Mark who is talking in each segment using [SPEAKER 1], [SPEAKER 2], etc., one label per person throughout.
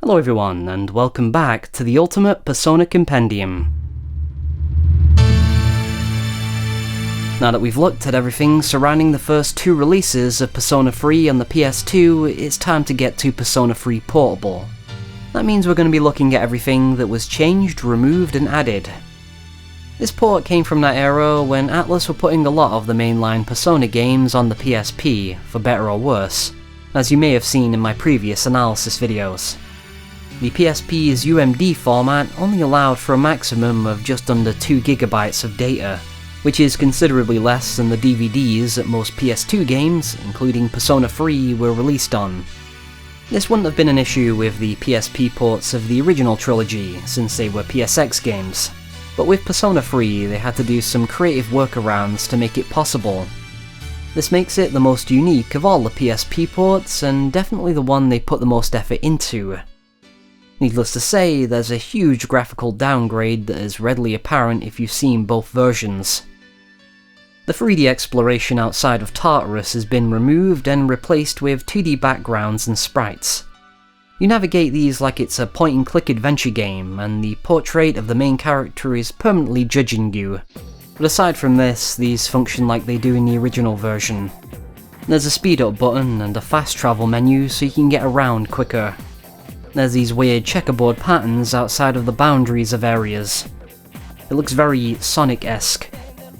[SPEAKER 1] Hello everyone, and welcome back to the ultimate Persona Compendium. Now that we've looked at everything surrounding the first two releases of Persona 3 on the PS2, it's time to get to Persona 3 Portable. That means we're going to be looking at everything that was changed, removed, and added. This port came from that era when Atlus were putting a lot of the mainline Persona games on the PSP, for better or worse, as you may have seen in my previous analysis videos. The PSP's UMD format only allowed for a maximum of just under 2 GB of data, which is considerably less than the DVDs that most PS2 games, including Persona 3, were released on. This wouldn't have been an issue with the PSP ports of the original trilogy, since they were PSX games, but with Persona 3 they had to do some creative workarounds to make it possible. This makes it the most unique of all the PSP ports, and definitely the one they put the most effort into. Needless to say, there's a huge graphical downgrade that is readily apparent if you've seen both versions. The 3D exploration outside of Tartarus has been removed and replaced with 2D backgrounds and sprites. You navigate these like it's a point-and-click adventure game, and the portrait of the main character is permanently judging you. But aside from this, these function like they do in the original version. There's a speed up button and a fast travel menu so you can get around quicker. There's these weird checkerboard patterns outside of the boundaries of areas. It looks very Sonic-esque.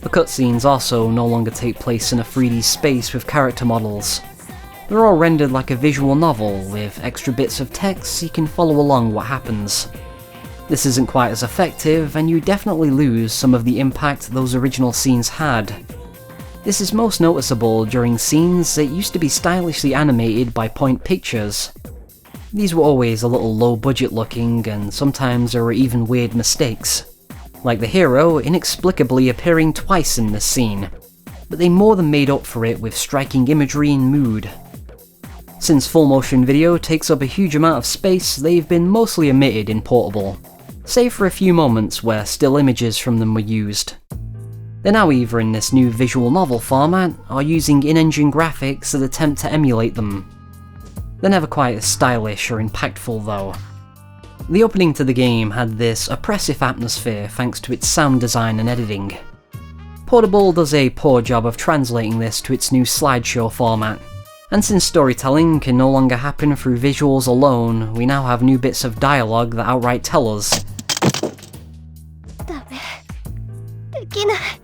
[SPEAKER 1] The cutscenes also no longer take place in a 3D space with character models. They're all rendered like a visual novel, with extra bits of text so you can follow along what happens. This isn't quite as effective, and you definitely lose some of the impact those original scenes had. This is most noticeable during scenes that used to be stylishly animated by point pictures. These were always a little low budget looking, and sometimes there were even weird mistakes, like the hero inexplicably appearing twice in this scene, but they more than made up for it with striking imagery and mood. Since full motion video takes up a huge amount of space, they've been mostly omitted in Portable, save for a few moments where still images from them were used. They're now either in this new visual novel format, or using in-engine graphics that attempt to emulate them. They're never quite as stylish or impactful though. The opening to the game had this oppressive atmosphere thanks to its sound design and editing. Portable does a poor job of translating this to its new slideshow format, and since storytelling can no longer happen through visuals alone, we now have new bits of dialogue that outright tell us.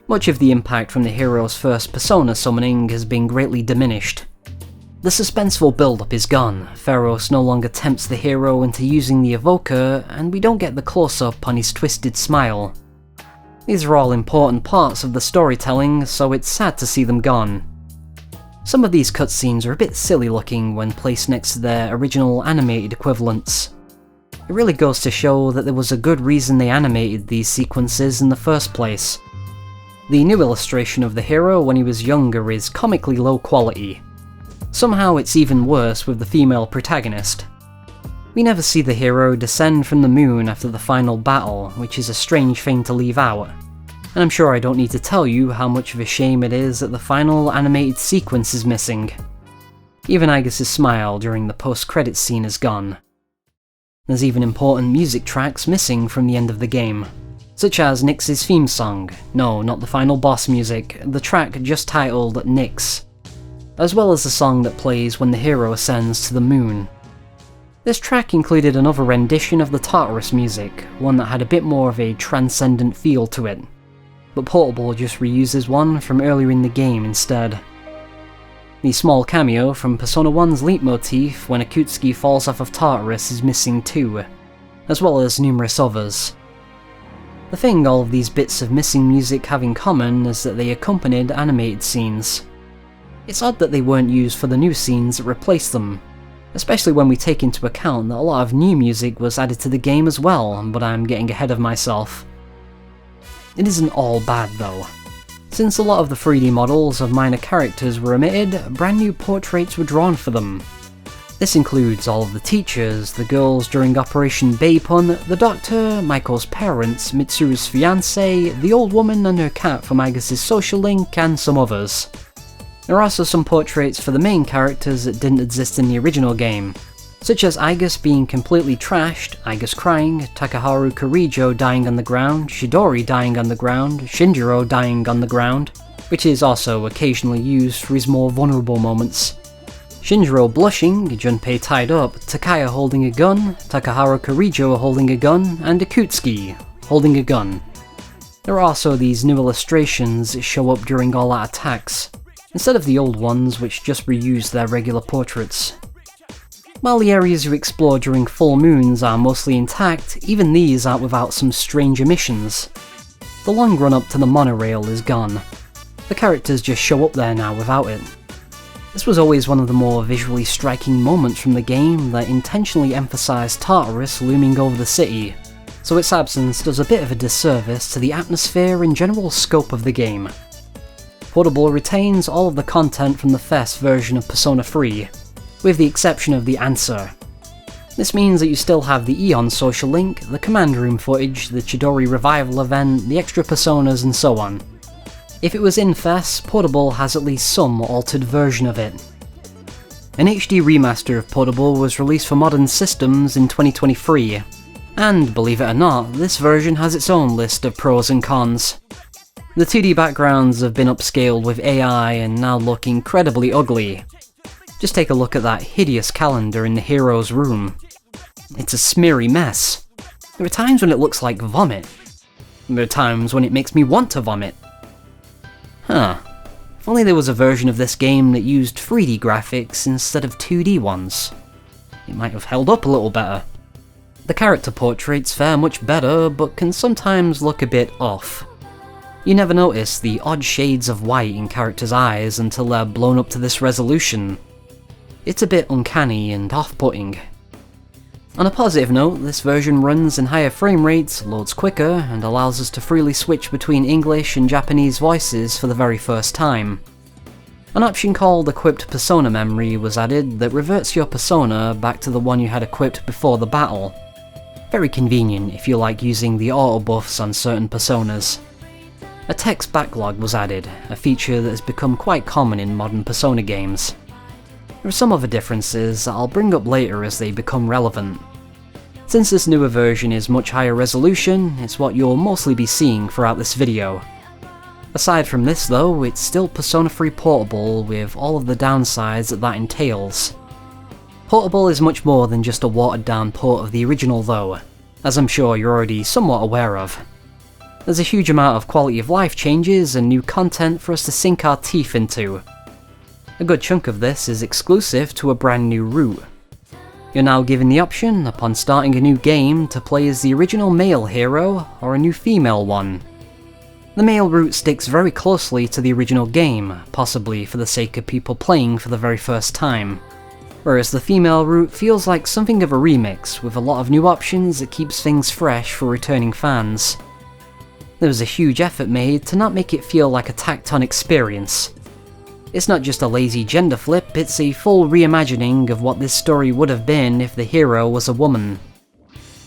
[SPEAKER 1] Much of the impact from the hero's first Persona summoning has been greatly diminished. The suspenseful build-up is gone, Pharos no longer tempts the hero into using the evoker, and we don't get the close-up on his twisted smile. These are all important parts of the storytelling, so it's sad to see them gone. Some of these cutscenes are a bit silly looking when placed next to their original animated equivalents. It really goes to show that there was a good reason they animated these sequences in the first place. The new illustration of the hero when he was younger is comically low quality. Somehow it's even worse with the female protagonist. We never see the hero descend from the moon after the final battle, which is a strange thing to leave out. And I'm sure I don't need to tell you how much of a shame it is that the final animated sequence is missing. Even Aigis' smile during the post-credits scene is gone. There's even important music tracks missing from the end of the game, such as Nyx's theme song, no, not the final boss music, the track just titled Nyx, as well as the song that plays when the hero ascends to the moon. This track included another rendition of the Tartarus music, one that had a bit more of a transcendent feel to it, but Portable just reuses one from earlier in the game instead. The small cameo from Persona 1's leitmotif when Akutsuki falls off of Tartarus is missing too, as well as numerous others. The thing all of these bits of missing music have in common is that they accompanied animated scenes. It's odd that they weren't used for the new scenes that replaced them, especially when we take into account that a lot of new music was added to the game as well, but I'm getting ahead of myself. It isn't all bad though. Since a lot of the 3D models of minor characters were omitted, brand new portraits were drawn for them. This includes all of the teachers, the girls during Operation Baypun, the doctor, Michael's parents, Mitsuru's fiancé, the old woman and her cat from Aigis' social link, and some others. There are also some portraits for the main characters that didn't exist in the original game, such as Aigus being completely trashed, Aigus crying, Takaharu Kirijo dying on the ground, Chidori dying on the ground, Shinjiro dying on the ground, which is also occasionally used for his more vulnerable moments, Shinjiro blushing, Junpei tied up, Takaya holding a gun, Takaharu Kirijo holding a gun, and Akutsuki holding a gun. There are also these new illustrations that show up during all-out attacks, instead of the old ones which just reuse their regular portraits. While the areas you explore during full moons are mostly intact, even these aren't without some strange omissions. The long run up to the monorail is gone. The characters just show up there now without it. This was always one of the more visually striking moments from the game that intentionally emphasised Tartarus looming over the city, so its absence does a bit of a disservice to the atmosphere and general scope of the game. Portable retains all of the content from the first version of Persona 3, with the exception of the answer. This means that you still have the Eon social link, the command room footage, the Chidori revival event, the extra personas, and so on. If it was in FES, Portable has at least some altered version of it. An HD remaster of Portable was released for modern systems in 2023, and believe it or not, this version has its own list of pros and cons. The 2D backgrounds have been upscaled with AI and now look incredibly ugly. Just take a look at that hideous calendar in the hero's room. It's a smeary mess. There are times when it looks like vomit. There are times when it makes me want to vomit. Huh. If only there was a version of this game that used 3D graphics instead of 2D ones. It might have held up a little better. The character portraits fare much better, but can sometimes look a bit off. You never notice the odd shades of white in characters' eyes until they're blown up to this resolution. It's a bit uncanny and off-putting. On a positive note, this version runs in higher frame rates, loads quicker, and allows us to freely switch between English and Japanese voices for the very first time. An option called Equipped Persona Memory was added that reverts your persona back to the one you had equipped before the battle. Very convenient if you like using the auto buffs on certain personas. A text backlog was added, a feature that has become quite common in modern Persona games. There are some other differences that I'll bring up later as they become relevant. Since this newer version is much higher resolution, it's what you'll mostly be seeing throughout this video. Aside from this though, it's still Persona 3 Portable with all of the downsides that entails. Portable is much more than just a watered down port of the original though, as I'm sure you're already somewhat aware of. There's a huge amount of quality of life changes and new content for us to sink our teeth into. A good chunk of this is exclusive to a brand new route. You're now given the option, upon starting a new game, to play as the original male hero or a new female one. The male route sticks very closely to the original game, possibly for the sake of people playing for the very first time, whereas the female route feels like something of a remix with a lot of new options that keeps things fresh for returning fans. There was a huge effort made to not make it feel like a tacked-on experience. It's not just a lazy gender flip, it's a full reimagining of what this story would have been if the hero was a woman.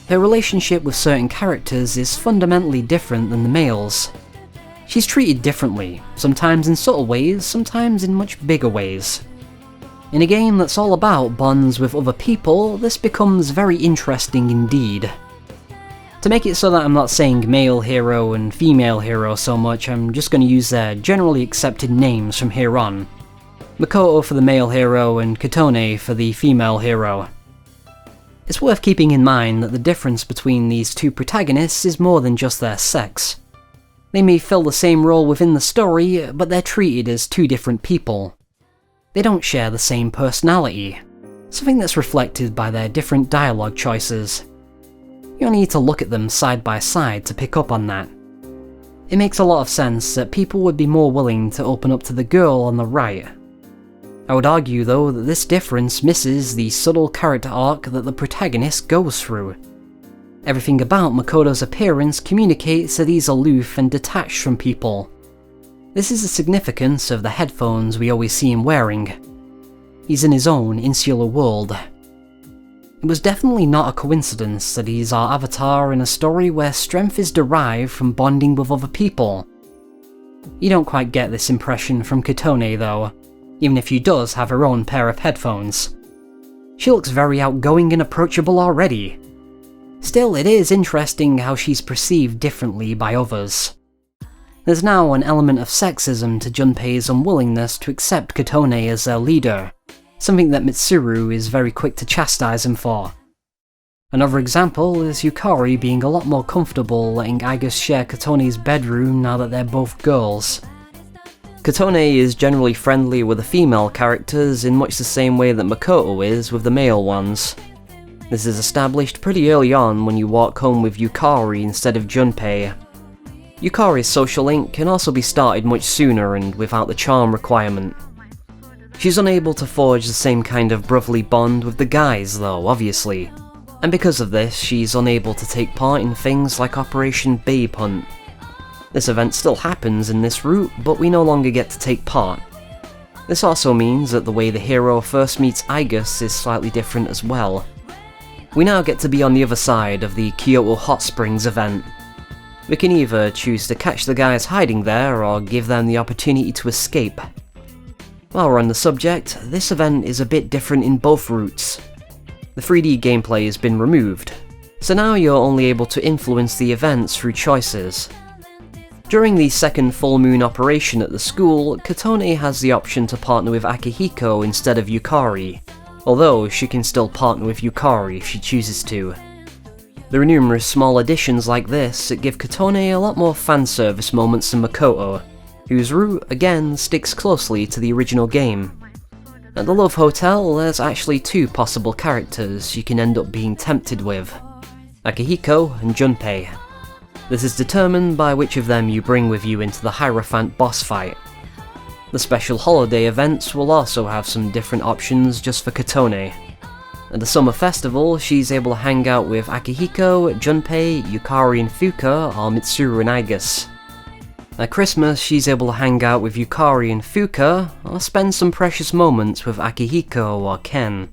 [SPEAKER 1] Her relationship with certain characters is fundamentally different than the males. She's treated differently, sometimes in subtle ways, sometimes in much bigger ways. In a game that's all about bonds with other people, this becomes very interesting indeed. To make it so that I'm not saying male hero and female hero so much, I'm just going to use their generally accepted names from here on. Makoto for the male hero and Kotone for the female hero. It's worth keeping in mind that the difference between these two protagonists is more than just their sex. They may fill the same role within the story, but they're treated as two different people. They don't share the same personality, something that's reflected by their different dialogue choices. You only need to look at them side by side to pick up on that. It makes a lot of sense that people would be more willing to open up to the girl on the right. I would argue though that this difference misses the subtle character arc that the protagonist goes through. Everything about Makoto's appearance communicates that he's aloof and detached from people. This is the significance of the headphones we always see him wearing. He's in his own insular world. It was definitely not a coincidence that he's our avatar in a story where strength is derived from bonding with other people. You don't quite get this impression from Kotone though, even if she does have her own pair of headphones. She looks very outgoing and approachable already. Still, it is interesting how she's perceived differently by others. There's now an element of sexism to Junpei's unwillingness to accept Kotone as their leader, something that Mitsuru is very quick to chastise him for. Another example is Yukari being a lot more comfortable letting Aigis share Kotone's bedroom now that they're both girls. Kotone is generally friendly with the female characters in much the same way that Makoto is with the male ones. This is established pretty early on when you walk home with Yukari instead of Junpei. Yukari's social link can also be started much sooner and without the charm requirement. She's unable to forge the same kind of brotherly bond with the guys though, obviously, and because of this she's unable to take part in things like Operation Babe Hunt. This event still happens in this route, but we no longer get to take part. This also means that the way the hero first meets Aigis is slightly different as well. We now get to be on the other side of the Kyoto Hot Springs event. We can either choose to catch the guys hiding there or give them the opportunity to escape. While we're on the subject, this event is a bit different in both routes. The 3D gameplay has been removed, so now you're only able to influence the events through choices. During the second full moon operation at the school, Kotone has the option to partner with Akihiko instead of Yukari, although she can still partner with Yukari if she chooses to. There are numerous small additions like this that give Kotone a lot more fanservice moments than Makoto, whose route, again, sticks closely to the original game. At the Love Hotel, there's actually two possible characters you can end up being tempted with: Akihiko and Junpei. This is determined by which of them you bring with you into the Hierophant boss fight. The special holiday events will also have some different options just for Kotone. At the summer festival, she's able to hang out with Akihiko, Junpei, Yukari and Fuka, or Mitsuru and Aigis. At Christmas, she's able to hang out with Yukari and Fuka, or spend some precious moments with Akihiko or Ken.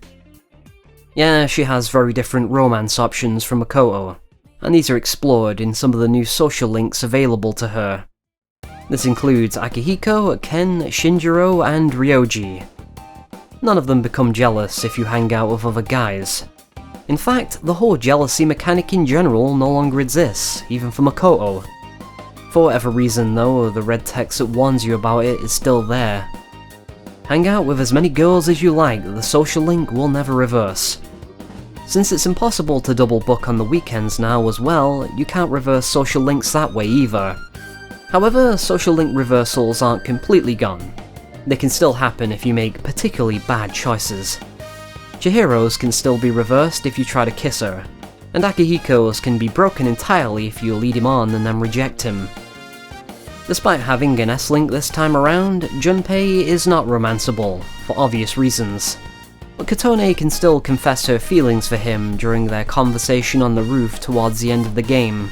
[SPEAKER 1] Yeah, she has very different romance options from Makoto, and these are explored in some of the new social links available to her. This includes Akihiko, Ken, Shinjiro, and Ryoji. None of them become jealous if you hang out with other guys. In fact, the whole jealousy mechanic in general no longer exists, even for Makoto. For whatever reason though, the red text that warns you about it is still there. Hang out with as many girls as you like, the social link will never reverse. Since it's impossible to double book on the weekends now as well, you can't reverse social links that way either. However, social link reversals aren't completely gone. They can still happen if you make particularly bad choices. Chihiro's can still be reversed if you try to kiss her, and Akihiko's can be broken entirely if you lead him on and then reject him. Despite having an S-link this time around, Junpei is not romanceable, for obvious reasons. But Kotone can still confess her feelings for him during their conversation on the roof towards the end of the game.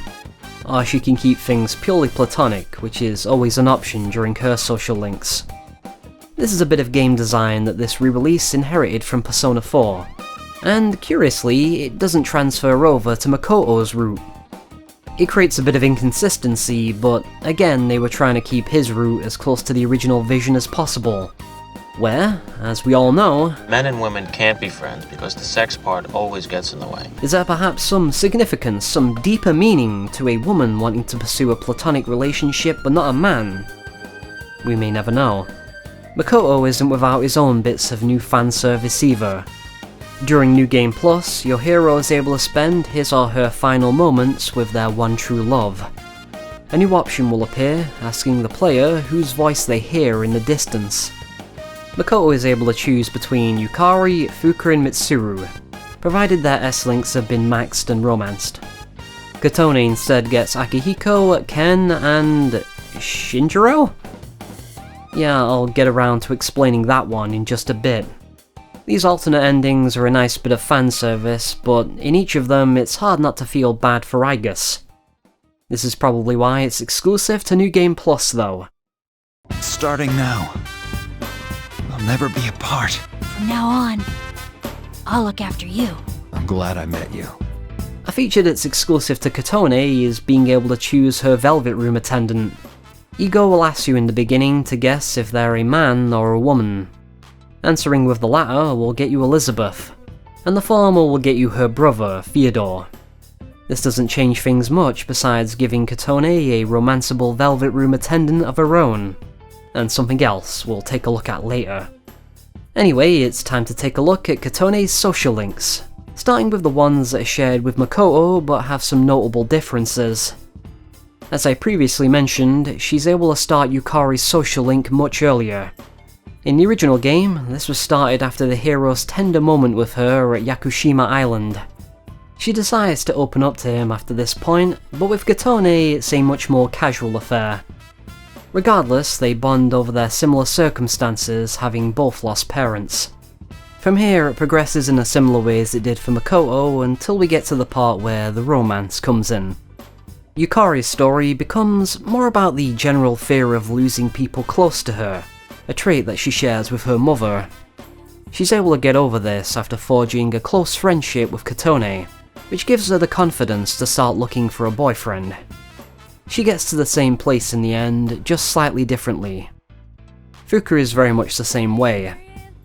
[SPEAKER 1] Or she can keep things purely platonic, which is always an option during her social links. This is a bit of game design that this re-release inherited from Persona 4, and curiously, it doesn't transfer over to Makoto's route. It creates a bit of inconsistency, but again they were trying to keep his route as close to the original vision as possible, where, as we all know,
[SPEAKER 2] men and women can't be friends because the sex part always gets in the way.
[SPEAKER 1] Is there perhaps some significance, some deeper meaning to a woman wanting to pursue a platonic relationship but not a man? We may never know. Makoto isn't without his own bits of new fan service either. During New Game Plus, your hero is able to spend his or her final moments with their one true love. A new option will appear, asking the player whose voice they hear in the distance. Makoto is able to choose between Yukari, Fuka and Mitsuru, provided their S-links have been maxed and romanced. Kotone instead gets Akihiko, Ken, and Shinjiro? Yeah, I'll get around to explaining that one in just a bit. These alternate endings are a nice bit of fan service, but in each of them it's hard not to feel bad for Aigis. This is probably why it's exclusive to New Game Plus though.
[SPEAKER 3] Starting now. We'll never be apart.
[SPEAKER 4] From now on, I'll look after you.
[SPEAKER 3] I'm glad I met you.
[SPEAKER 1] A feature that's exclusive to Kotone is being able to choose her Velvet Room attendant. Ego will ask you in the beginning to guess if they're a man or a woman. Answering with the latter will get you Elizabeth. and the former will get you her brother, Theodore. This doesn't change things much besides giving Kotone a romanceable velvet room attendant of her own, and something else we'll take a look at later. Anyway, it's time to take a look at Kotone's social links, starting with the ones that are shared with Makoto but have some notable differences. As I previously mentioned, she's able to start Yukari's social link much earlier. In the original game, this was started after the hero's tender moment with her at Yakushima Island. She decides to open up to him after this point, but with Kotone it's a much more casual affair. Regardless, they bond over their similar circumstances, having both lost parents. From here it progresses in a similar way as it did for Makoto until we get to the part where the romance comes in. Yukari's story becomes more about the general fear of losing people close to her, a trait that she shares with her mother. She's able to get over this after forging a close friendship with Kotone, which gives her the confidence to start looking for a boyfriend. She gets to the same place in the end, just slightly differently. Fuka is very much the same way.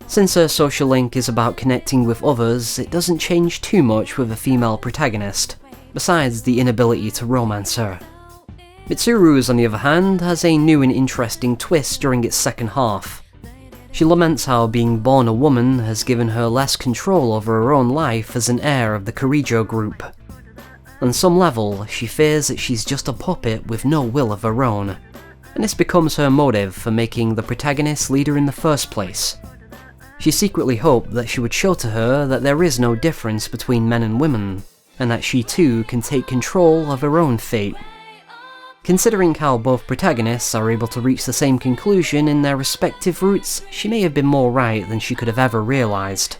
[SPEAKER 1] Since her social link is about connecting with others, it doesn't change too much with a female protagonist, besides the inability to romance her. Mitsuru's, on the other hand, has a new and interesting twist during its second half. She laments how being born a woman has given her less control over her own life as an heir of the Kirijo group. On some level, she fears that she's just a puppet with no will of her own, and this becomes her motive for making the protagonist leader in the first place. She secretly hoped that she would show to her that there is no difference between men and women, and that she too can take control of her own fate. Considering how both protagonists are able to reach the same conclusion in their respective routes, she may have been more right than she could have ever realised.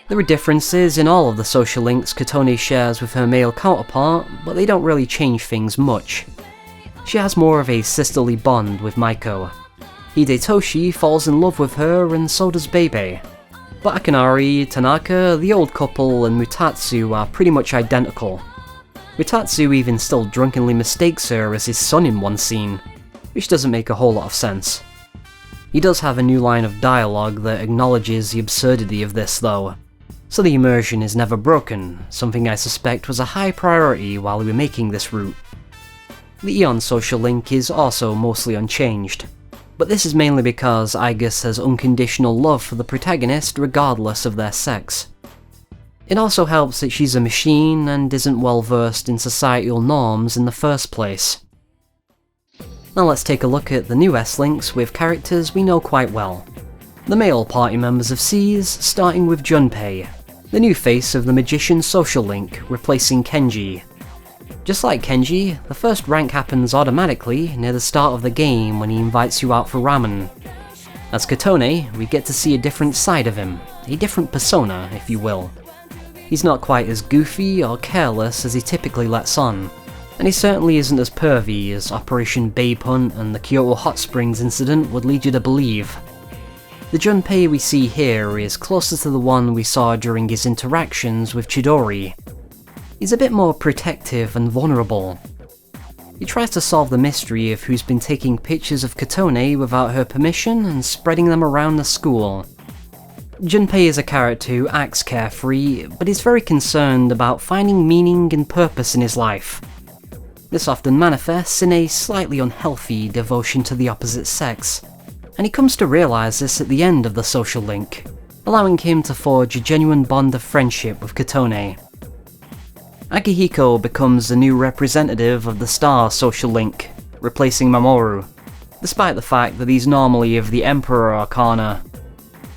[SPEAKER 1] There are differences in all of the social links Kotone shares with her male counterpart, but they don't really change things much. She has more of a sisterly bond with Maiko. Hidetoshi falls in love with her and so does Bebe. But Akinari, Tanaka, the old couple, and Mutatsu are pretty much identical. Mutatsu even still drunkenly mistakes her as his son in one scene, which doesn't make a whole lot of sense. He does have a new line of dialogue that acknowledges the absurdity of this though, so the immersion is never broken, something I suspect was a high priority while we were making this route. The Eon social link is also mostly unchanged, but this is mainly because Aigis has unconditional love for the protagonist regardless of their sex. It also helps that she's a machine and isn't well versed in societal norms in the first place. Now let's take a look at the new S-links with characters we know quite well. The male party members of C's, starting with Junpei, the new face of the Magician social link, replacing Kenji. Just like Kenji, the first rank happens automatically near the start of the game when he invites you out for ramen. As Kotone, we get to see a different side of him, a different persona, if you will. He's not quite as goofy or careless as he typically lets on, and he certainly isn't as pervy as Operation Babe Hunt and the Kyoto Hot Springs incident would lead you to believe. The Junpei we see here is closer to the one we saw during his interactions with Chidori. He's a bit more protective and vulnerable. He tries to solve the mystery of who's been taking pictures of Kotone without her permission and spreading them around the school. Junpei is a character who acts carefree, but is very concerned about finding meaning and purpose in his life. This often manifests in a slightly unhealthy devotion to the opposite sex, and he comes to realise this at the end of the social link, allowing him to forge a genuine bond of friendship with Kotone. Akihiko becomes the new representative of the Star social link, replacing Mamoru, despite the fact that he's normally of the Emperor Arcana.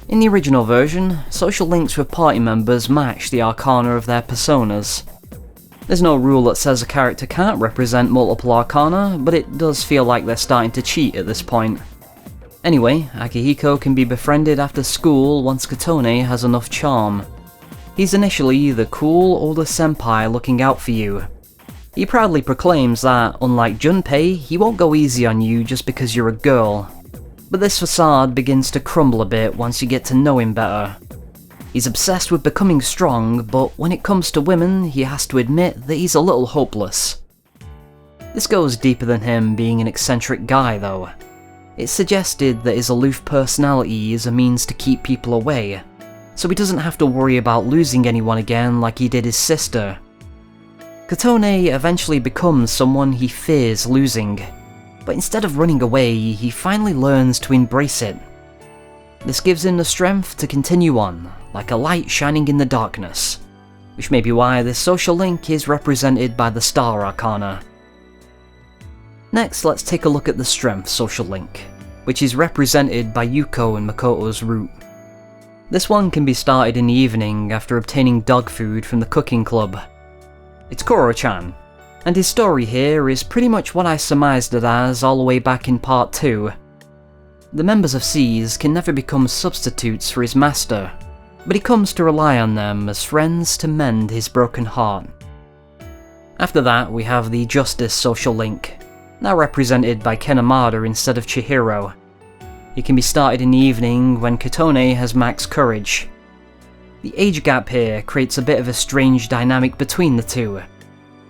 [SPEAKER 1] In the original version, social links with party members match the arcana of their personas. There's no rule that says a character can't represent multiple arcana, but it does feel like they're starting to cheat at this point. Anyway, Akihiko can be befriended after school once Kotone has enough charm. He's initially the cool older senpai looking out for you. He proudly proclaims that, unlike Junpei, he won't go easy on you just because you're a girl. But this facade begins to crumble a bit once you get to know him better. He's obsessed with becoming strong, but when it comes to women, he has to admit that he's a little hopeless. This goes deeper than him being an eccentric guy though. It's suggested that his aloof personality is a means to keep people away, so he doesn't have to worry about losing anyone again like he did his sister. Kotone eventually becomes someone he fears losing, but instead of running away, he finally learns to embrace it. This gives him the strength to continue on, like a light shining in the darkness, which may be why this social link is represented by the Star Arcana. Next, let's take a look at the Strength social link, which is represented by Yuko and Makoto's root. This one can be started in the evening after obtaining dog food from the cooking club. It's Koro-chan, and his story here is pretty much what I surmised it as all the way back in part 2. The members of SEES can never become substitutes for his master, but he comes to rely on them as friends to mend his broken heart. After that, we have the Justice social link, now represented by Kenomada instead of Chihiro. It can be started in the evening when Kotone has max courage. The age gap here creates a bit of a strange dynamic between the two.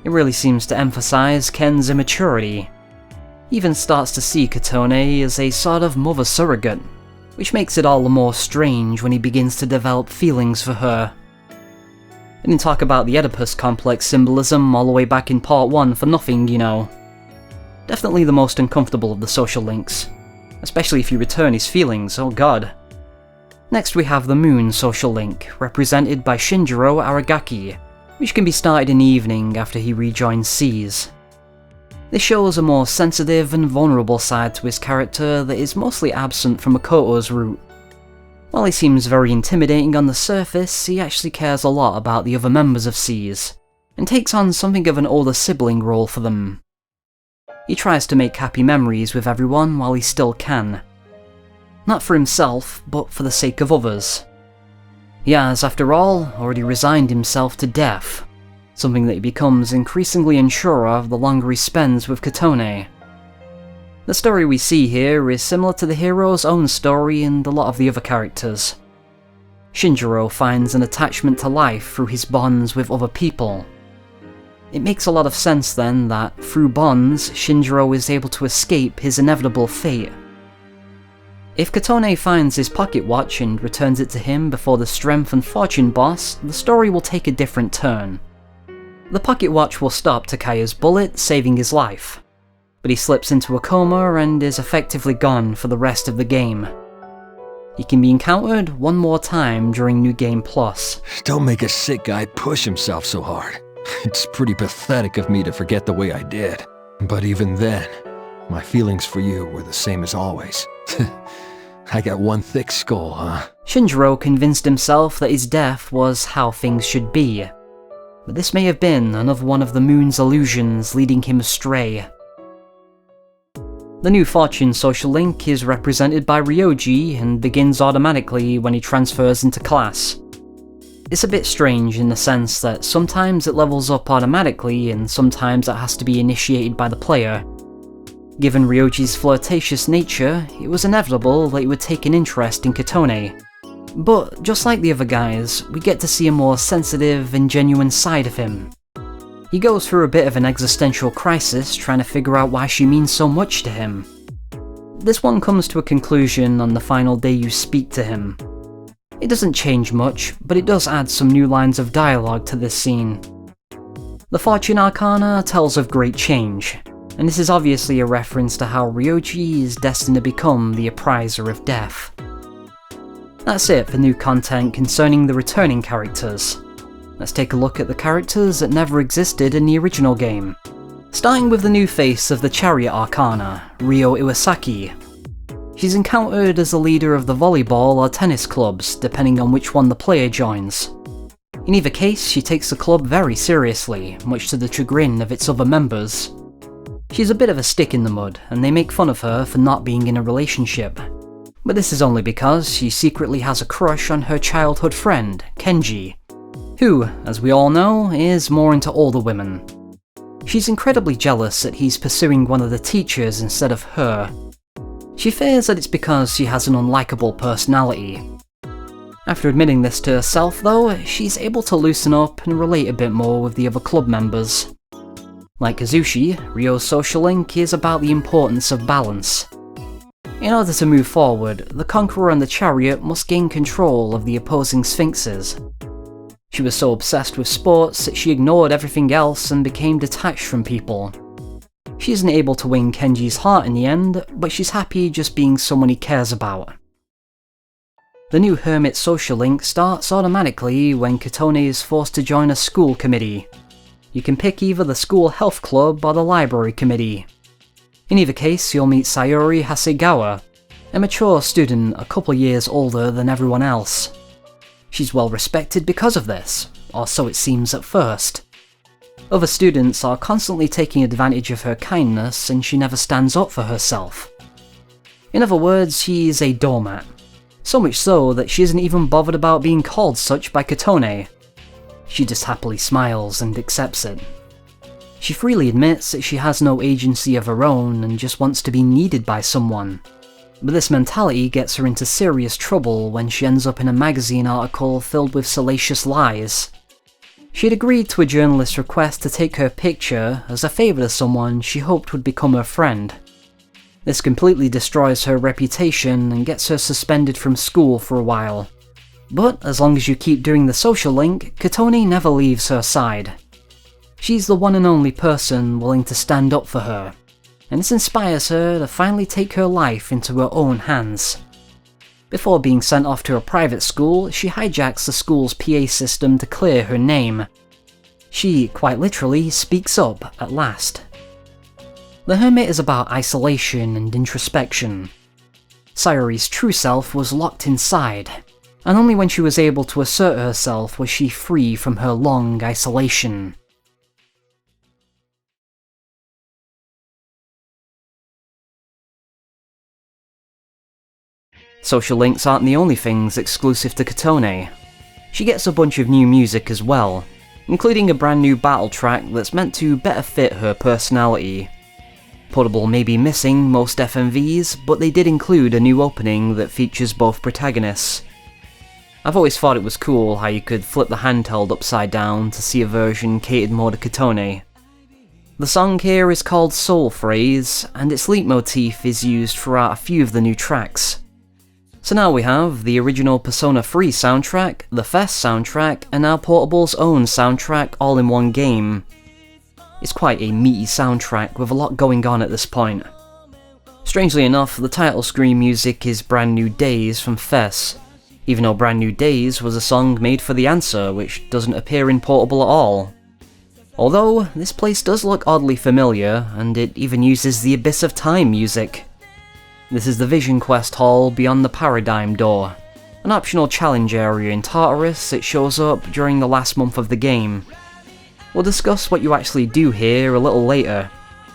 [SPEAKER 1] It really seems to emphasize Ken's immaturity. He even starts to see Kotone as a sort of mother surrogate, which makes it all the more strange when he begins to develop feelings for her. I didn't talk about the Oedipus complex symbolism all the way back in part 1 for nothing, you know. Definitely the most uncomfortable of the social links, especially if you return his feelings, oh god. Next we have the Moon social link, represented by Shinjiro Aragaki, which can be started in the evening after he rejoins SEES. This shows a more sensitive and vulnerable side to his character that is mostly absent from Makoto's root. While he seems very intimidating on the surface, he actually cares a lot about the other members of SEES, and takes on something of an older sibling role for them. He tries to make happy memories with everyone while he still can. Not for himself, but for the sake of others. He has, after all, already resigned himself to death, something that he becomes increasingly unsure of the longer he spends with Kotone. The story we see here is similar to the hero's own story and a lot of the other characters. Shinjiro finds an attachment to life through his bonds with other people. It makes a lot of sense then that, through bonds, Shinjiro is able to escape his inevitable fate. If Kotone finds his pocket watch and returns it to him before the Strength and Fortune boss, the story will take a different turn. The pocket watch will stop Takaya's bullet, saving his life, but he slips into a coma and is effectively gone for the rest of the game. He can be encountered one more time during New Game Plus.
[SPEAKER 3] Don't make a sick guy push himself so hard. It's pretty pathetic of me to forget the way I did. But even then, my feelings for you were the same as always. I got one thick skull, huh?
[SPEAKER 1] Shinjiro convinced himself that his death was how things should be. But this may have been another one of the moon's illusions leading him astray. The new Fortune social link is represented by Ryoji and begins automatically when he transfers into class. It's a bit strange in the sense that sometimes it levels up automatically and sometimes it has to be initiated by the player. Given Ryoji's flirtatious nature, it was inevitable that he would take an interest in Kotone. But just like the other guys, we get to see a more sensitive and genuine side of him. He goes through a bit of an existential crisis trying to figure out why she means so much to him. This one comes to a conclusion on the final day you speak to him. It doesn't change much, but it does add some new lines of dialogue to this scene. The Fortune Arcana tells of great change, and this is obviously a reference to how Ryoji is destined to become the appriser of death. That's it for new content concerning the returning characters. Let's take a look at the characters that never existed in the original game. Starting with the new face of the Chariot Arcana, Ryo Iwasaki. She's encountered as the leader of the volleyball or tennis clubs, depending on which one the player joins. In either case, she takes the club very seriously, much to the chagrin of its other members. She's a bit of a stick in the mud, and they make fun of her for not being in a relationship. But this is only because she secretly has a crush on her childhood friend, Kenji, who, as we all know, is more into older women. She's incredibly jealous that he's pursuing one of the teachers instead of her. She fears that it's because she has an unlikable personality. After admitting this to herself though, she's able to loosen up and relate a bit more with the other club members. Like Kazushi, Ryo's social link is about the importance of balance. In order to move forward, the Conqueror and the Chariot must gain control of the opposing sphinxes. She was so obsessed with sports that she ignored everything else and became detached from people. She isn't able to win Kenji's heart in the end, but she's happy just being someone he cares about. The new Hermit social link starts automatically when Kotone is forced to join a school committee. You can pick either the school health club or the library committee. In either case, you'll meet Saori Hasegawa, a mature student a couple years older than everyone else. She's well respected because of this, or so it seems at first. Other students are constantly taking advantage of her kindness and she never stands up for herself. In other words, she is a doormat. So much so that she isn't even bothered about being called such by Kotone. She just happily smiles and accepts it. She freely admits that she has no agency of her own and just wants to be needed by someone. But this mentality gets her into serious trouble when she ends up in a magazine article filled with salacious lies. She had agreed to a journalist's request to take her picture as a favour to someone she hoped would become her friend. This completely destroys her reputation and gets her suspended from school for a while. But as long as you keep doing the social link, Kotone never leaves her side. She's the one and only person willing to stand up for her, and this inspires her to finally take her life into her own hands. Before being sent off to a private school, she hijacks the school's PA system to clear her name. She, quite literally, speaks up at last. The Hermit is about isolation and introspection. Saori's true self was locked inside, and only when she was able to assert herself was she free from her long isolation. Social links aren't the only things exclusive to Kotone. She gets a bunch of new music as well, including a brand new battle track that's meant to better fit her personality. Portable may be missing most FMVs, but they did include a new opening that features both protagonists. I've always thought it was cool how you could flip the handheld upside down to see a version catered more to Kotone. The song here is called Soul Phrase, and its leitmotif is used throughout a few of the new tracks. So now we have the original Persona 3 soundtrack, the Fest soundtrack, and now Portable's own soundtrack all in one game. It's quite a meaty soundtrack with a lot going on at this point. Strangely enough, the title screen music is Brand New Days from Fest, even though Brand New Days was a song made for the answer which doesn't appear in Portable at all. Although, this place does look oddly familiar, and it even uses the Abyss of Time music. This is the Vision Quest Hall beyond the Paradigm Door, an optional challenge area in Tartarus that shows up during the last month of the game. We'll discuss what you actually do here a little later,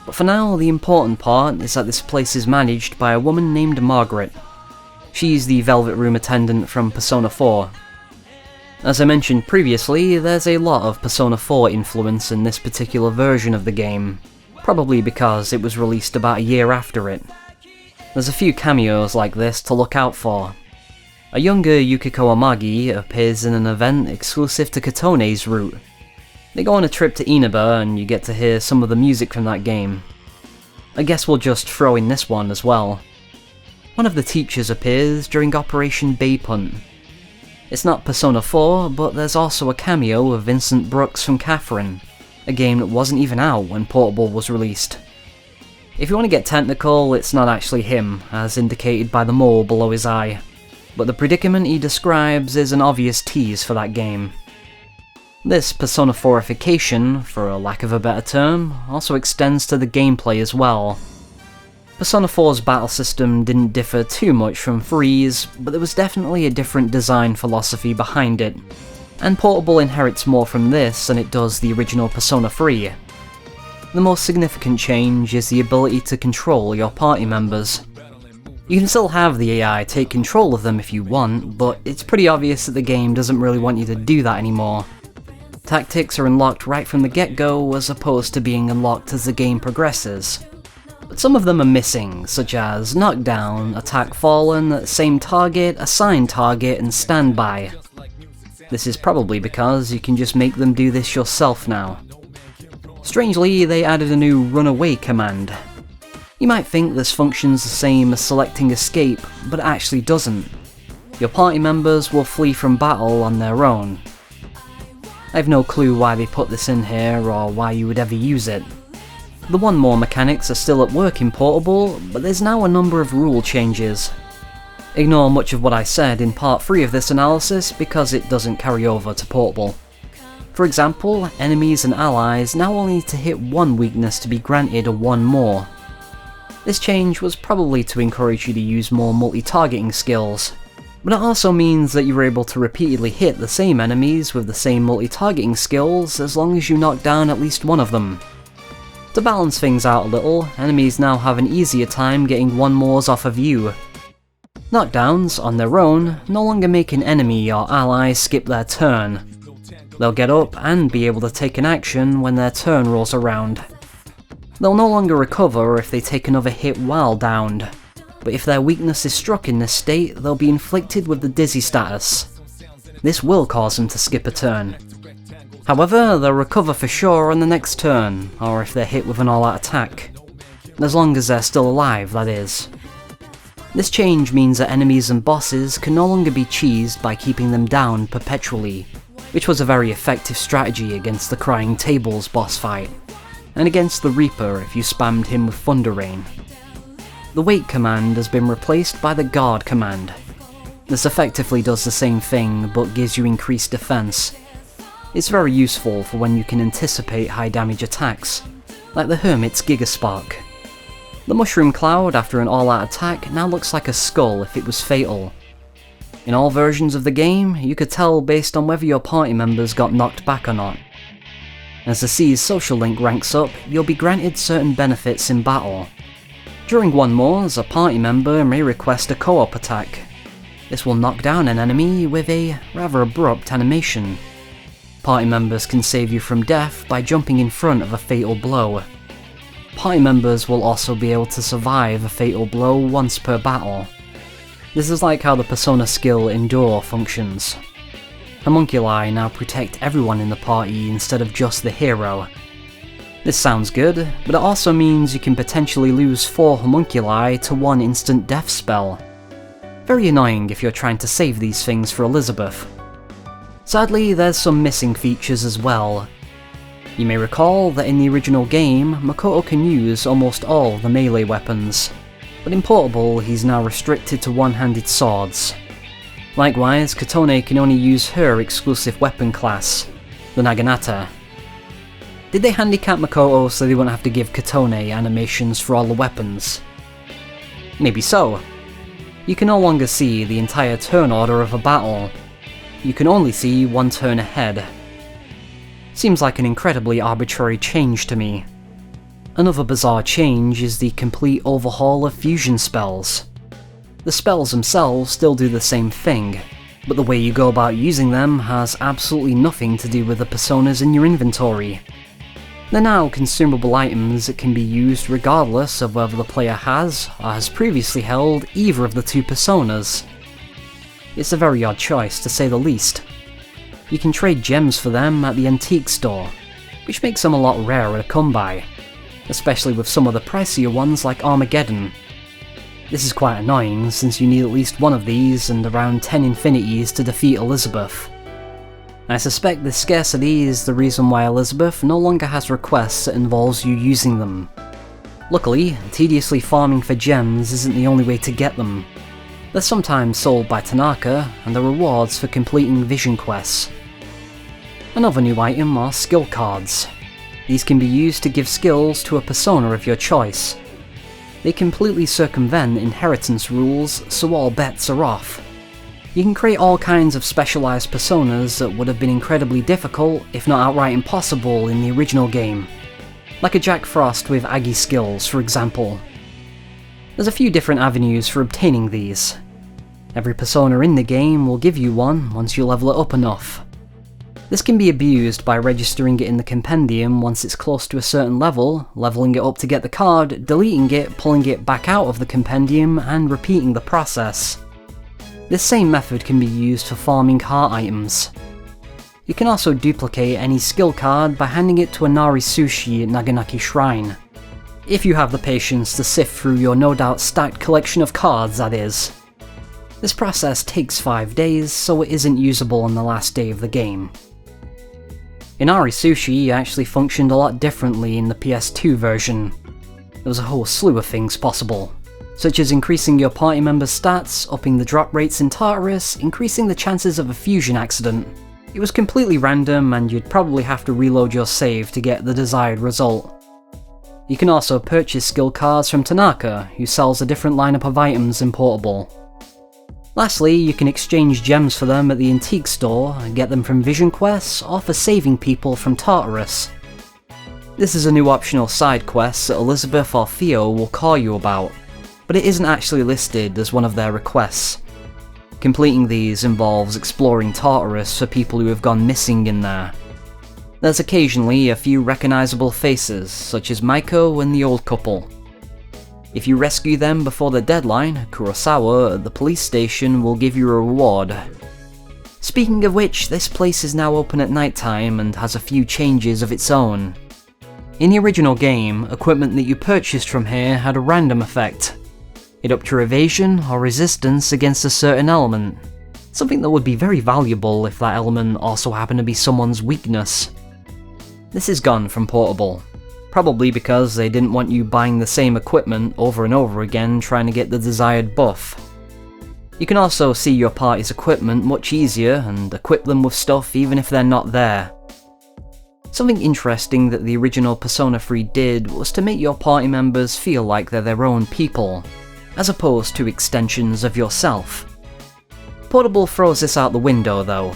[SPEAKER 1] but for now the important part is that this place is managed by a woman named Margaret. She's the Velvet Room attendant from Persona 4. As I mentioned previously, there's a lot of Persona 4 influence in this particular version of the game, probably because it was released about a year after it. There's a few cameos like this to look out for. A younger Yukiko Amagi appears in an event exclusive to Kotone's route. They go on a trip to Inaba and you get to hear some of the music from that game. I guess we'll just throw in this one as well. One of the teachers appears during Operation Bay Punt. It's not Persona 4, but there's also a cameo of Vincent Brooks from Catherine, a game that wasn't even out when Portable was released. If you want to get technical, it's not actually him, as indicated by the mole below his eye, but the predicament he describes is an obvious tease for that game. This Persona 4ification, for a lack of a better term, also extends to the gameplay as well. Persona 4's battle system didn't differ too much from 3's, but there was definitely a different design philosophy behind it, and Portable inherits more from this than it does the original Persona 3. The most significant change is the ability to control your party members. You can still have the AI take control of them if you want, but it's pretty obvious that the game doesn't really want you to do that anymore. Tactics are unlocked right from the get-go as opposed to being unlocked as the game progresses. But some of them are missing, such as Knockdown, Attack Fallen, Same Target, Assign Target, and Standby. This is probably because you can just make them do this yourself now. Strangely, they added a new Run Away command. You might think this functions the same as selecting escape, but it actually doesn't. Your party members will flee from battle on their own. I have no clue why they put this in here or why you would ever use it. The one more mechanics are still at work in Portable, but there's now a number of rule changes. Ignore much of what I said in part 3 of this analysis because it doesn't carry over to Portable. For example, enemies and allies now only need to hit one weakness to be granted one more. This change was probably to encourage you to use more multi-targeting skills, but it also means that you're able to repeatedly hit the same enemies with the same multi-targeting skills as long as you knock down at least one of them. To balance things out a little, enemies now have an easier time getting one mores off of you. Knockdowns, on their own, no longer make an enemy or ally skip their turn. They'll get up and be able to take an action when their turn rolls around. They'll no longer recover if they take another hit while downed, but if their weakness is struck in this state, they'll be inflicted with the dizzy status. This will cause them to skip a turn. However, they'll recover for sure on the next turn, or if they're hit with an all-out attack. As long as they're still alive, that is. This change means that enemies and bosses can no longer be cheesed by keeping them down perpetually, which was a very effective strategy against the Crying Tables boss fight, and against the Reaper if you spammed him with Thunder Rain. The Wait command has been replaced by the Guard command. This effectively does the same thing, but gives you increased defense. It's very useful for when you can anticipate high damage attacks, like the Hermit's Gigaspark. The Mushroom Cloud after an all-out attack now looks like a skull if it was fatal. In all versions of the game, you could tell based on whether your party members got knocked back or not. As the C's social link ranks up, you'll be granted certain benefits in battle. During one mores, a party member may request a co-op attack. This will knock down an enemy with a rather abrupt animation. Party members can save you from death by jumping in front of a fatal blow. Party members will also be able to survive a fatal blow once per battle. This is like how the Persona skill Endure functions. Homunculi now protect everyone in the party instead of just the hero. This sounds good, but it also means you can potentially lose 4 homunculi to 1 instant death spell. Very annoying if you're trying to save these things for Elizabeth. Sadly, there's some missing features as well. You may recall that in the original game, Makoto can use almost all the melee weapons, but in Portable he's now restricted to one-handed swords. Likewise, Katone can only use her exclusive weapon class, the Naginata. Did they handicap Makoto so they wouldn't have to give Katone animations for all the weapons? Maybe so. You can no longer see the entire turn order of a battle. You can only see one turn ahead. Seems like an incredibly arbitrary change to me. Another bizarre change is the complete overhaul of fusion spells. The spells themselves still do the same thing, but the way you go about using them has absolutely nothing to do with the personas in your inventory. They're now consumable items that can be used regardless of whether the player has or has previously held either of the 2 personas. It's a very odd choice to say the least. You can trade gems for them at the antique store, which makes them a lot rarer to come by, especially with some of the pricier ones like Armageddon. This is quite annoying since you need at least one of these and around 10 infinities to defeat Elizabeth. I suspect this scarcity is the reason why Elizabeth no longer has requests that involves you using them. Luckily, tediously farming for gems isn't the only way to get them. They're sometimes sold by Tanaka, and are rewards for completing vision quests. Another new item are skill cards. These can be used to give skills to a persona of your choice. They completely circumvent inheritance rules, so all bets are off. You can create all kinds of specialized personas that would have been incredibly difficult, if not outright impossible, in the original game. Like a Jack Frost with Agi skills, for example. There's a few different avenues for obtaining these. Every persona in the game will give you one once you level it up enough. This can be abused by registering it in the compendium once it's close to a certain level, leveling it up to get the card, deleting it, pulling it back out of the compendium, and repeating the process. This same method can be used for farming heart items. You can also duplicate any skill card by handing it to a Nari Sushi at Naganaki Shrine. If you have the patience to sift through your no doubt stacked collection of cards, that is. This process takes 5 days, so it isn't usable on the last day of the game. Inari Sushi actually functioned a lot differently in the PS2 version. There was a whole slew of things possible, such as increasing your party members' stats, upping the drop rates in Tartarus, increasing the chances of a fusion accident. It was completely random, and you'd probably have to reload your save to get the desired result. You can also purchase skill cards from Tanaka, who sells a different lineup of items in Portable. Lastly, you can exchange gems for them at the antique store, get them from Vision Quests, or for saving people from Tartarus. This is a new optional side quest that Elizabeth or Theo will call you about, but it isn't actually listed as one of their requests. Completing these involves exploring Tartarus for people who have gone missing in there. There's occasionally a few recognisable faces, such as Maiko and the old couple. If you rescue them before the deadline, Kurosawa at the police station will give you a reward. Speaking of which, this place is now open at night time and has a few changes of its own. In the original game, equipment that you purchased from here had a random effect. It upped your evasion or resistance against a certain element, something that would be very valuable if that element also happened to be someone's weakness. This is gone from Portable, probably because they didn't want you buying the same equipment over and over again trying to get the desired buff. You can also see your party's equipment much easier and equip them with stuff even if they're not there. Something interesting that the original Persona 3 did was to make your party members feel like they're their own people, as opposed to extensions of yourself. Portable throws this out the window though.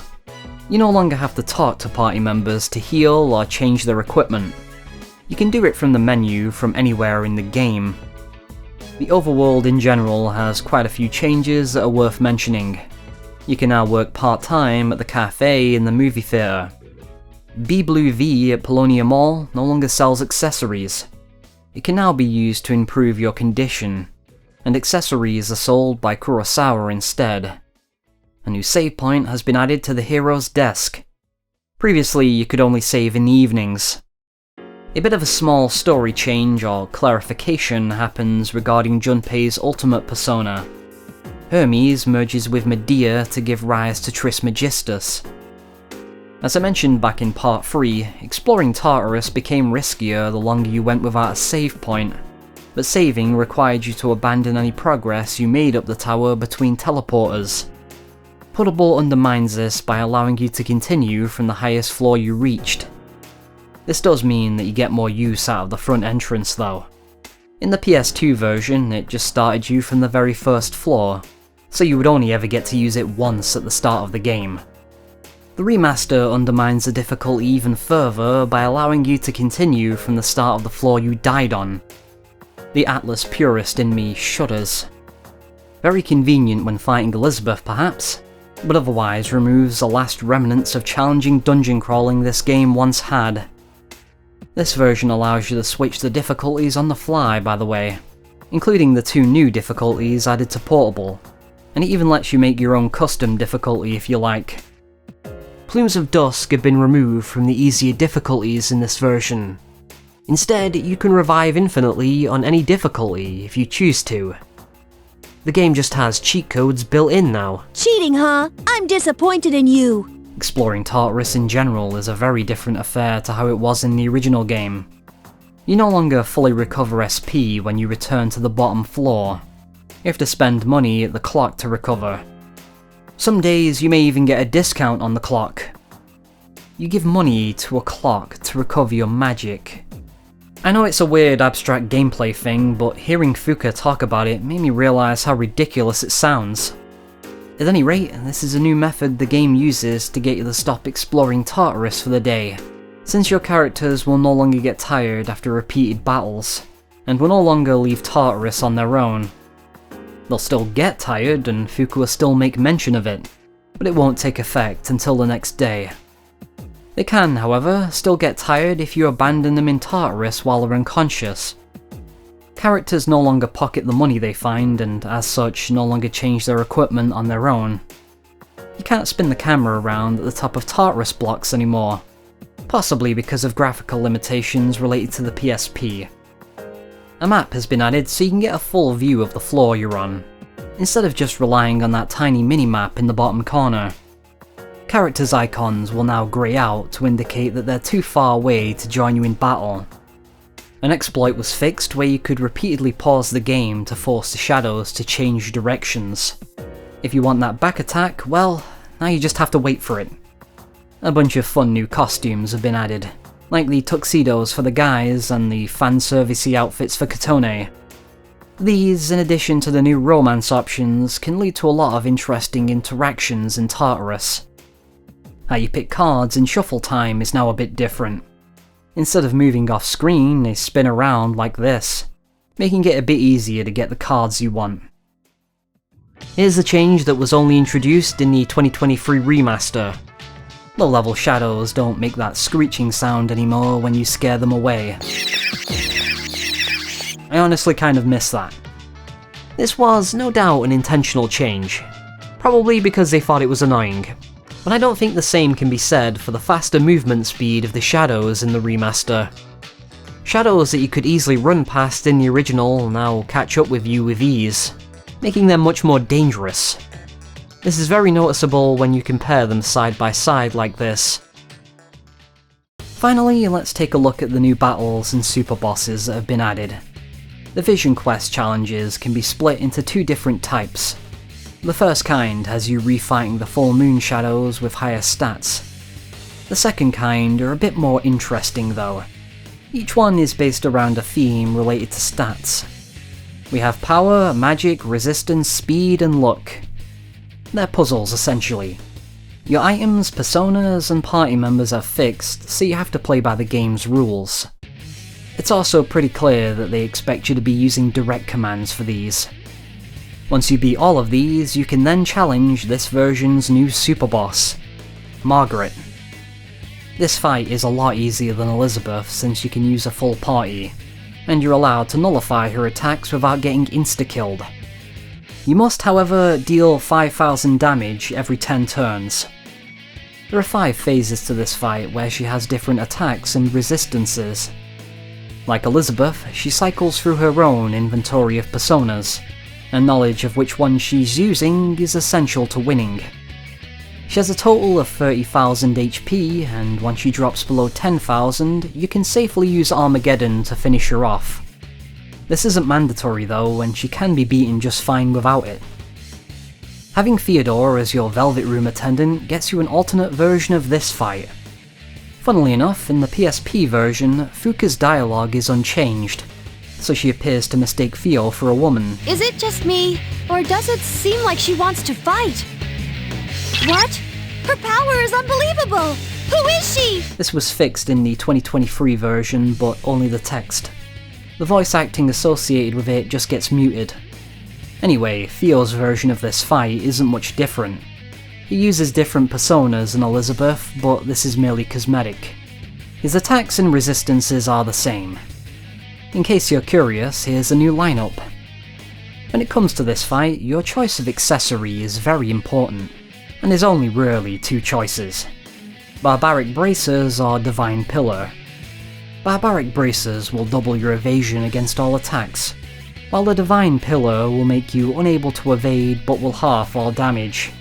[SPEAKER 1] You no longer have to talk to party members to heal or change their equipment. You can do it from the menu from anywhere in the game. The overworld in general has quite a few changes that are worth mentioning. You can now work part-time at the cafe in the movie theatre. B-Blue V at Polonia Mall no longer sells accessories. It can now be used to improve your condition, and accessories are sold by Kurosawa instead. A new save point has been added to the hero's desk. Previously, you could only save in the evenings. A bit of a small story change or clarification happens regarding Junpei's ultimate persona. Hermes merges with Medea to give rise to Trismegistus. As I mentioned back in part 3, exploring Tartarus became riskier the longer you went without a save point, but saving required you to abandon any progress you made up the tower between teleporters. Portable undermines this by allowing you to continue from the highest floor you reached. This does mean that you get more use out of the front entrance though. In the PS2 version, it just started you from the very first floor, so you would only ever get to use it once at the start of the game. The remaster undermines the difficulty even further by allowing you to continue from the start of the floor you died on. The Atlas purist in me shudders. Very convenient when fighting Elizabeth perhaps, but otherwise removes the last remnants of challenging dungeon crawling this game once had. This version allows you to switch the difficulties on the fly, by the way, including the 2 new difficulties added to Portable, and it even lets you make your own custom difficulty if you like. Plumes of Dusk have been removed from the easier difficulties in this version. Instead, you can revive infinitely on any difficulty if you choose to. The game just has cheat codes built in now.
[SPEAKER 4] Cheating, huh? I'm disappointed in you.
[SPEAKER 1] Exploring Tartarus in general is a very different affair to how it was in the original game. You no longer fully recover SP when you return to the bottom floor. You have to spend money at the clock to recover. Some days you may even get a discount on the clock. You give money to a clock to recover your magic. I know it's a weird abstract gameplay thing, but hearing Fuka talk about it made me realise how ridiculous it sounds. At any rate, this is a new method the game uses to get you to stop exploring Tartarus for the day, since your characters will no longer get tired after repeated battles, and will no longer leave Tartarus on their own. They'll still get tired, and Fuka will still make mention of it, but it won't take effect until the next day. They can, however, still get tired if you abandon them in Tartarus while they're unconscious. Characters no longer pocket the money they find, and as such no longer change their equipment on their own. You can't spin the camera around at the top of Tartarus blocks anymore, possibly because of graphical limitations related to the PSP. A map has been added so you can get a full view of the floor you're on, instead of just relying on that tiny mini-map in the bottom corner. Characters' icons will now grey out to indicate that they're too far away to join you in battle. An exploit was fixed where you could repeatedly pause the game to force the shadows to change directions. If you want that back attack, well, now you just have to wait for it. A bunch of fun new costumes have been added, like the tuxedos for the guys and the fan-servicey outfits for Kotone. These, in addition to the new romance options, can lead to a lot of interesting interactions in Tartarus. How you pick cards in shuffle time is now a bit different. Instead of moving off screen, they spin around like this, making it a bit easier to get the cards you want. Here's a change that was only introduced in the 2023 remaster. Low-level shadows don't make that screeching sound anymore when you scare them away. I honestly kind of miss that. This was no doubt an intentional change, probably because they thought it was annoying, but I don't think the same can be said for the faster movement speed of the shadows in the remaster. Shadows that you could easily run past in the original now catch up with you with ease, making them much more dangerous. This is very noticeable when you compare them side by side like this. Finally, let's take a look at the new battles and super bosses that have been added. The Vision Quest challenges can be split into two different types. The first kind has you refighting the full moon shadows with higher stats. The second kind are a bit more interesting though. Each one is based around a theme related to stats. We have power, magic, resistance, speed, and luck. They're puzzles essentially. Your items, personas, and party members are fixed, so you have to play by the game's rules. It's also pretty clear that they expect you to be using direct commands for these. Once you beat all of these, you can then challenge this version's new super boss, Margaret. This fight is a lot easier than Elizabeth since you can use a full party, and you're allowed to nullify her attacks without getting insta-killed. You must, however, deal 5,000 damage every 10 turns. There are 5 phases to this fight where she has different attacks and resistances. Like Elizabeth, she cycles through her own inventory of personas, and knowledge of which one she's using is essential to winning. She has a total of 30,000 HP, and once she drops below 10,000, you can safely use Armageddon to finish her off. This isn't mandatory though, and she can be beaten just fine without it. Having Theodore as your Velvet Room attendant gets you an alternate version of this fight. Funnily enough, in the PSP version, Fuka's dialogue is unchanged, so she appears to mistake Theo for a woman.
[SPEAKER 4] Is it just me, or does it seem like she wants to fight? What? Her power is unbelievable! Who is she?
[SPEAKER 1] This was fixed in the 2023 version, but only the text. The voice acting associated with it just gets muted. Anyway, Theo's version of this fight isn't much different. He uses different personas than Elizabeth, but this is merely cosmetic. His attacks and resistances are the same. In case you're curious, here's a new lineup. When it comes to this fight, your choice of accessory is very important, and there's only rarely 2 choices. Barbaric Bracers or Divine Pillar. Barbaric Bracers will double your evasion against all attacks, while the Divine Pillar will make you unable to evade but will half all damage.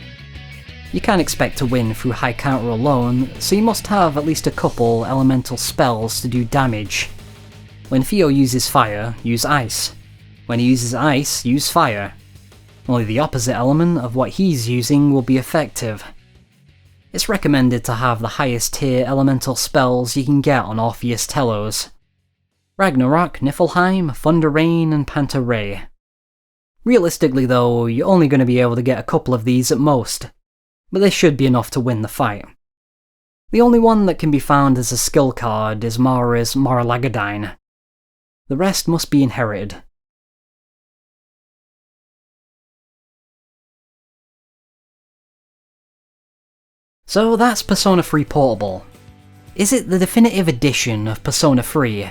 [SPEAKER 1] You can't expect to win through high counter alone, so you must have at least a couple elemental spells to do damage. When Theo uses fire, use ice. When he uses ice, use fire. Only the opposite element of what he's using will be effective. It's recommended to have the highest tier elemental spells you can get on Orpheus Telos: Ragnarok, Niflheim, Thunder Rain, and Panta Ray. Realistically though, you're only going to be able to get a couple of these at most, but this should be enough to win the fight. The only one that can be found as a skill card is Mara's Marlagadine. The rest must be inherited. So that's Persona 3 Portable. Is it the definitive edition of Persona 3?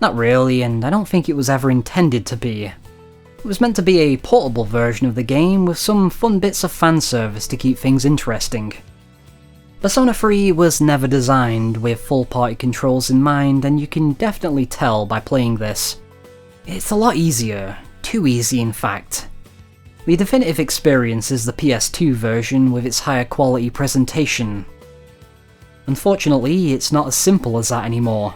[SPEAKER 1] Not really, and I don't think it was ever intended to be. It was meant to be a portable version of the game with some fun bits of fan service to keep things interesting. Persona 3 was never designed with full party controls in mind, and you can definitely tell by playing this. It's a lot easier. Too easy, in fact. The definitive experience is the PS2 version with its higher quality presentation. Unfortunately, it's not as simple as that anymore.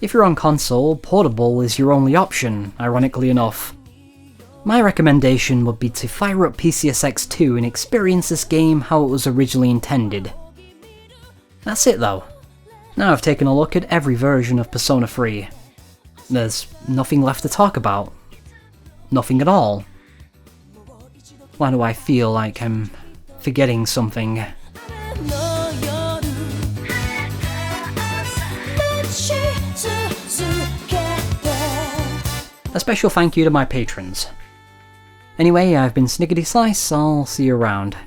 [SPEAKER 1] If you're on console, portable is your only option, ironically enough. My recommendation would be to fire up PCSX2 and experience this game how it was originally intended. That's it though. Now I've taken a look at every version of Persona 3. There's nothing left to talk about. Nothing at all. Why do I feel like I'm forgetting something? A special thank you to my patrons. Anyway, I've been Snickety Slice, I'll see you around.